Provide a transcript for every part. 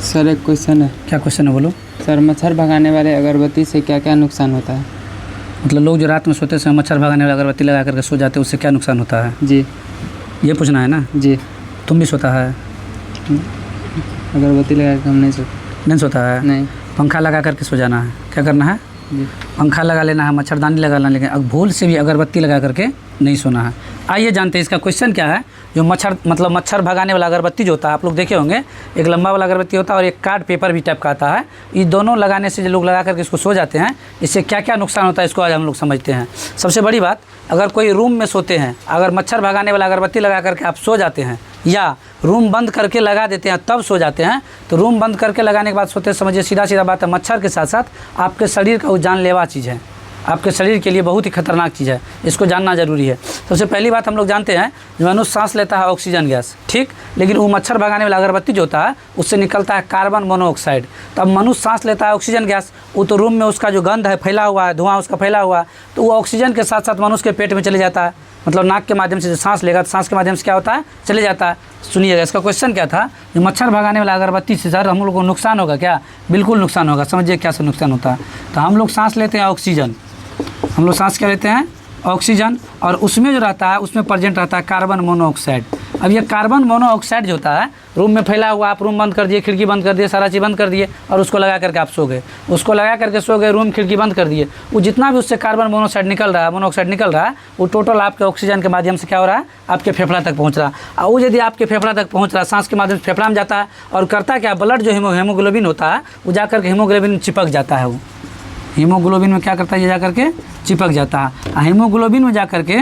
Sir एक question है। क्या क्वेश्चन है, बोलो। सर मच्छर भगाने वाले अगरबत्ती से क्या क्या नुकसान होता है? मतलब लोग जो रात में सोते समय मच्छर भगाने वाला अगरबत्ती लगा करके सो जाते हैं, उससे क्या नुकसान होता है? जी ये पूछना है ना? जी। तुम भी सोता है? अगरबत्ती लगा कर हम नहीं सोता है? नहीं। पंखा लगा करके सो जाना है। क्या करना है? जी। पंखा लगा लेना है, मच्छरदानी लगा लेना, लेकिन अब भूल से भी अगरबत्ती लगा करके नहीं सोना है। आइए जानते हैं इसका क्वेश्चन क्या है। जो मच्छर भगाने वाला अगरबत्ती जो होता है, आप लोग देखे होंगे, एक लंबा वाला अगरबत्ती होता है और एक कार्ड पेपर भी टाइप का आता है। ये दोनों लगाने से जो लोग लगा करके इसको सो जाते हैं, इससे क्या क्या नुकसान होता है इसको आज हम लोग समझते हैं। सबसे बड़ी बात, अगर कोई रूम में सोते हैं, अगर मच्छर भगाने वाला अगरबत्ती लगा करके आप सो जाते हैं या रूम बंद करके लगा देते हैं तब सो जाते हैं, तो रूम बंद करके लगाने के बाद सोते समझिए सीधा बात है, मच्छर के साथ साथ आपके शरीर का वो जानलेवा चीज़ है, आपके शरीर के लिए बहुत ही खतरनाक चीज़ है, इसको जानना ज़रूरी है। सबसे पहली बात हम लोग जानते हैं, जो मनुष्य सांस लेता है ऑक्सीजन गैस, ठीक, लेकिन वो मच्छर भगाने वाला अगरबत्ती जो होता है उससे निकलता है कार्बन मोनोऑक्साइड। तब मनुष्य सांस लेता है ऑक्सीजन गैस, वो तो रूम में उसका जो गंध है फैला हुआ है, धुआं उसका फैला हुआ है, तो वो ऑक्सीजन के साथ साथ मनुष्य के पेट में चले जाता है, मतलब नाक के माध्यम से जो सांस लेगा तो सांस के माध्यम से क्या होता है, चले जाता है। सुनिएगा इसका क्वेश्चन क्या था। जो मच्छर भगाने वाला अगरबत्ती से सर हम लोग को नुकसान होगा क्या? बिल्कुल नुकसान होगा। समझिए क्या से नुकसान होता है। तो हम लोग सांस लेते हैं ऑक्सीजन, हम लोग सांस क्या लेते हैं? ऑक्सीजन, और उसमें जो रहता है उसमें प्रेजेंट रहता है कार्बन मोनोऑक्साइड। अब ये कार्बन मोनोऑक्साइड जो होता है रूम में फैला हुआ, आप रूम बंद कर दिए, खिड़की बंद कर दिए, सारा चीज़ बंद कर दिए और उसको लगा करके आप सो गए, उसको लगा करके सो गए, रूम खिड़की बंद कर दिए, वो जितना भी उससे कार्बन मोनोऑक्साइड निकल रहा है वो टोटल आपके ऑक्सीजन के माध्यम से क्या हो रहा है, आपके फेफड़ा तक पहुँच रहा है। और वो यदि आपके फेफड़ा तक पहुँच रहा है, सांस के माध्यम से फेफड़ा में जाता है और करता क्या, ब्लड जो हीमोग्लोबिन होता है वो जा करके हीमोग्लोबिन में चिपक जाता है। वो हीमोग्लोबिन में क्या करता है, ये जा करके चिपक जाता है। हीमोग्लोबिन में जा करके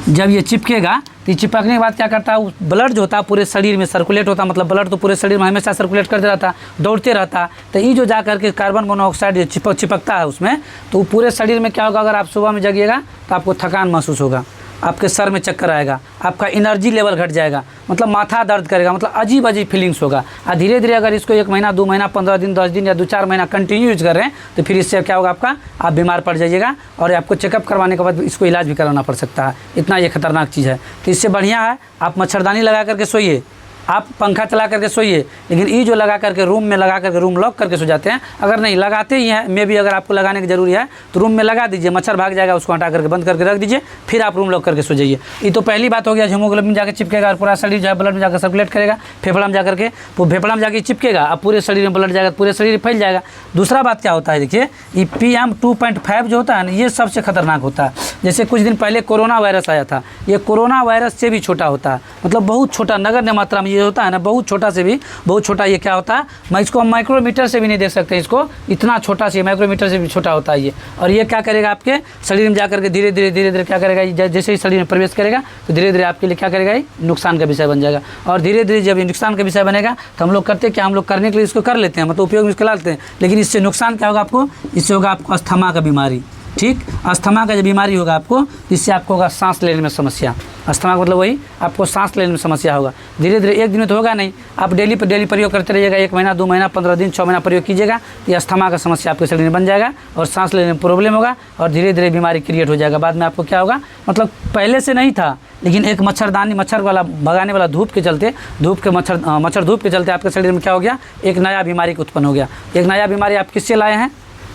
जब ये चिपकेगा तो ये चिपकने के बाद क्या करता है, वो ब्लड जो होता है पूरे शरीर में सर्कुलेट होता है, मतलब ब्लड तो पूरे शरीर में हमेशा सर्कुलेट करते रहता है, दौड़ते रहता है। तो ये जो जा करके कार्बन मोनोऑक्साइड जो चिपकता है उसमें, तो वो पूरे शरीर में क्या होगा, अगर आप सुबह में जगिएगा तो आपको थकान महसूस होगा, आपके सर में चक्कर आएगा, आपका एनर्जी लेवल घट जाएगा, मतलब माथा दर्द करेगा, मतलब अजीब फिलिंग्स होगा। और धीरे धीरे अगर इसको 1 महीना 2 महीना 15 दिन 10 दिन या 2-4 महीना कंटिन्यू यूज कर रहे हैं तो फिर इससे क्या होगा, आपका आप बीमार पड़ जाइएगा और आपको चेकअप करवाने के बाद इसको इलाज भी कराना पड़ सकता है। इतना ये खतरनाक चीज़ है। तो इससे बढ़िया है आप मच्छरदानी लगा करके सोइए, आप पंखा चला करके सोइए, लेकिन ये जो लगा करके रूम में लगा करके रूम लॉक करके सो जाते हैं, अगर नहीं लगाते ही हैं मे भी अगर आपको लगाने की ज़रूरी है तो रूम में लगा दीजिए, मच्छर भाग जाएगा, उसको हटा करके बंद करके रख दीजिए, फिर आप रूम लॉक करके सो जाइए। ये तो पहली बात हो गया, हीमोग्लोबिन जाकर चिपकेगा और पूरा शरीर जो है ब्लड में जाकर सर्कुलेट करेगा, फेफड़ा में जाकर के वो फेफड़ा में जाकर चिपकेगा, अब पूरे शरीर में ब्लड जाएगा, पूरे शरीर फैल जाएगा। दूसरा बात क्या होता है, देखिए ये PM2.5 जो होता है ना, ये सबसे खतरनाक होता है। जैसे कुछ दिन पहले कोरोना वायरस आया था, ये कोरोना वायरस से भी छोटा होता है, मतलब बहुत छोटा नगण्य मात्रा में ये होता है ना, बहुत छोटा से भी बहुत छोटा ये क्या होता है, मैं इसको माइक्रोमीटर से भी नहीं देख सकते, इसको इतना छोटा से माइक्रोमीटर से भी छोटा होता है ये। और ये क्या करेगा, आपके शरीर में जाकर के धीरे धीरे क्या करेगा, जैसे ही शरीर में प्रवेश करेगा तो धीरे धीरे आपके लिए क्या करेगा, ये नुकसान का विषय बन जाएगा। और धीरे धीरे जब ये नुकसान का विषय बनेगा तो हम लोग करते क्या, हम लोग करने के लिए इसको कर लेते हैं, मतलब उपयोग में इसको ला लेते हैं, लेकिन इससे नुकसान क्या होगा आपको, इससे होगा आपको अस्थमा का बीमारी, ठीक, अस्थमा का जो बीमारी होगा आपको, इससे आपको होगा सांस लेने में समस्या। अस्थमा का मतलब वही, आपको सांस लेने में समस्या होगा। धीरे धीरे एक दिन में तो होगा नहीं, आप डेली प्रयोग करते रहिएगा, 1 महीना 2 महीना 15 दिन 6 महीना प्रयोग कीजिएगा, ये अस्थमा का समस्या आपके शरीर में बन जाएगा और सांस लेने में प्रॉब्लम होगा और धीरे धीरे बीमारी क्रिएट हो जाएगा। बाद में आपको क्या होगा, मतलब पहले से नहीं था, लेकिन एक मच्छरदानी मच्छर वाला भगाने वाला धूप के चलते मच्छर धूप के चलते आपके शरीर में क्या हो गया, एक नया बीमारी उत्पन्न हो गया। एक नया बीमारी आप किससे लाए हैं,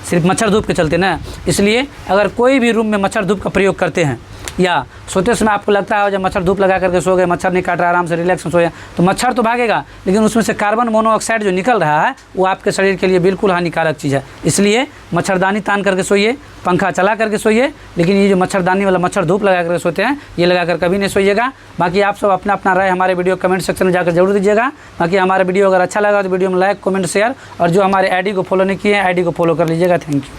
सिर्फ मच्छर धूप के चलते ना। इसलिए अगर कोई भी रूम में मच्छर धूप का प्रयोग करते हैं या सोते समय आपको लगता है जब मच्छर धूप लगा करके सो गए, मच्छर नहीं काट रहा, आराम से रिलैक्स में सोया, तो मच्छर तो भागेगा, लेकिन उसमें से कार्बन मोनोऑक्साइड जो निकल रहा है वो आपके शरीर के लिए बिल्कुल हानिकारक चीज़ है। इसलिए मच्छरदानी तान करके सोइए, पंखा चला करके सोइए, लेकिन ये जो मच्छरदानी वाला मच्छर धूप लगा करके सोते हैं ये लगा कर कभी नहीं सोइएगा। बाकी आप सब अपना अपना राय हमारे वीडियो कमेंट सेक्शन में जाकर जरूर दीजिएगा। बाकी हमारा वीडियो अगर अच्छा लगा तो वीडियो में लाइक कमेंट शेयर, और जो हमारे ID को फॉलो नहीं किए हैं ID को फॉलो कर लीजिएगा। Thank you.